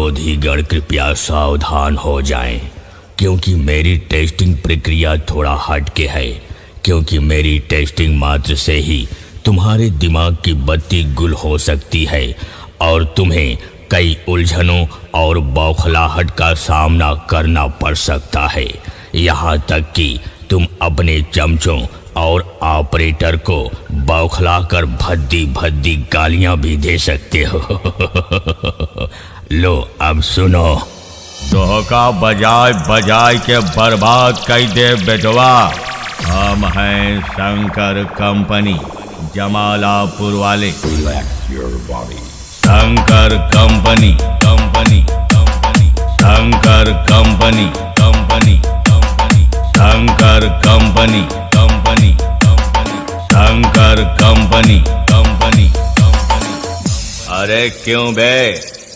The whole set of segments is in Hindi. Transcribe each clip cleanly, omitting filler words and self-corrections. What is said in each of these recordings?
विरोधीगण कृपया सावधान हो जाएं, क्योंकि मेरी टेस्टिंग प्रक्रिया थोड़ा हटके है। क्योंकि मेरी टेस्टिंग मात्र से ही तुम्हारे दिमाग की बत्ती गुल हो सकती है और तुम्हें कई उलझनों और बौखलाहट का सामना करना पड़ सकता है। यहाँ तक कि तुम अपने चमचों और ऑपरेटर को बौखलाकर भद्दी भद्दी गालियां भी दे सकते हो। लो अब सुनो। धोखा बजाय बजाय के बर्बाद कर दे बेटवा। हम हैं शंकर कंपनी, जमालापुर वाले। Shankar company company company Shankar company company company Shankar company company company Shankar company company company. अरे क्यों बे,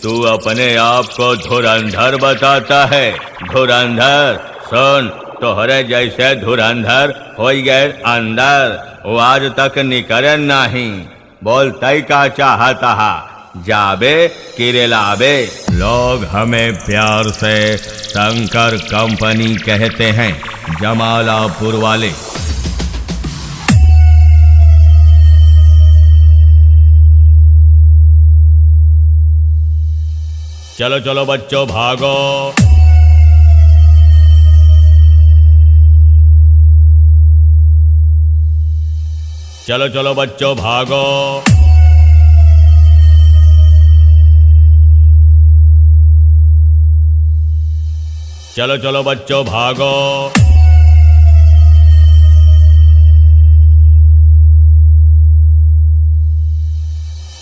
तू अपने आप को धुरंधर बताता है? धुरंधर सुन, तोहरे जैसे धुरंधर हो गए अंदर, वो आज तक निकले नहीं। बोलते का चाहता है, जाबे किरेलाबे। लोग हमें प्यार से शंकर कंपनी कहते हैं, जमालापुर वाले। चलो चलो बच्चों भागो। चलो चलो बच्चों भागो। चलो चलो बच्चों भागो।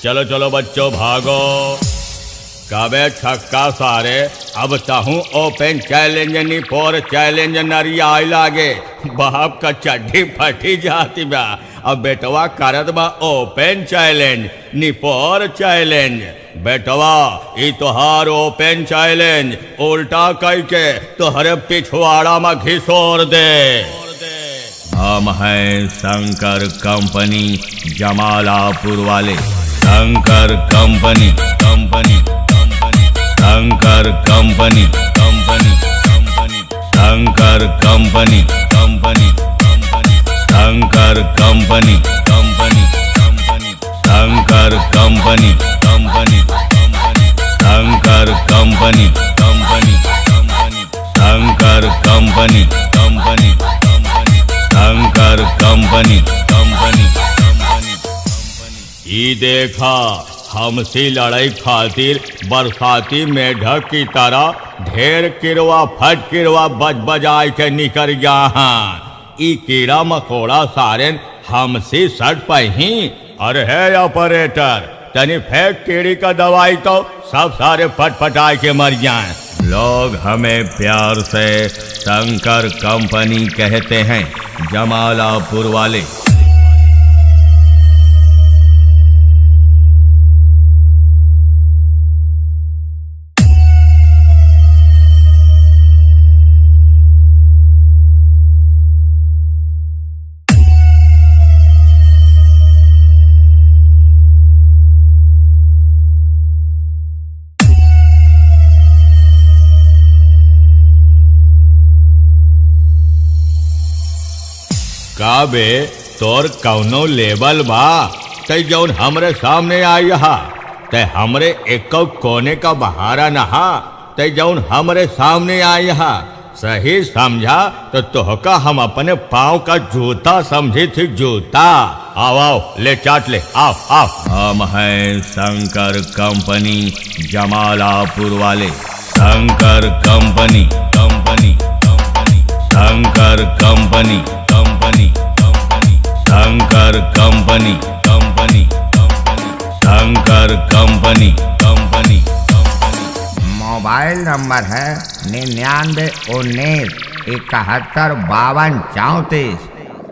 चलो चलो बच्चों भागो। काबे छक्का सारे, अब चाहूं ओपन चैलेंज नहीं पोर चैलेंज नरियाई लागे। बाप का चड्डी फटी जाती बा। अब बेटवा करत बा ओपन चैलेंज निपोर चैलेंज। बेटवा ई तोहार ओपन चैलेंज उल्टा कई के तोहरे पिछवाड़ा में घिसोर दे। हम हैं शंकर कंपनी, जमालापुर वाले। Shankar company company Shankar company company company Shankar company company company Shankar company company company Shankar company company company Shankar company company company Shankar company company company Shankar company company company. ई देखा, हमसे लड़ाई खातिर बरसाती मेढक की तरह ढेर किरवा फट किरवा बज बजाए के निकल गया हाँ। ई कीड़ा मकोड़ा सारे हमसे सट पही। अरे है ऑपरेटर, तनी फेंक कीड़ी का दवाई तो सब सारे फटफटाए के मर जाए। लोग हमें प्यार से शंकर कंपनी कहते हैं, जमालापुर वाले। काबे तोर कौनो लेबल बा? ते जौन हमरे सामने आई हा ते हमरे एक कोने का बहारा नहा। ते जौन हमरे सामने आई हा सही समझा तो तोहका हम अपने पाँव का जूता समझी थी। जूता आओ आओ ले चाट ले, आओ आओ। हम हैं शंकर कंपनी, जमालापुर वाले। Shankar company company company Shankar company company company Shankar company company company Shankar company company company. Mobile number है 9919 71 52 34।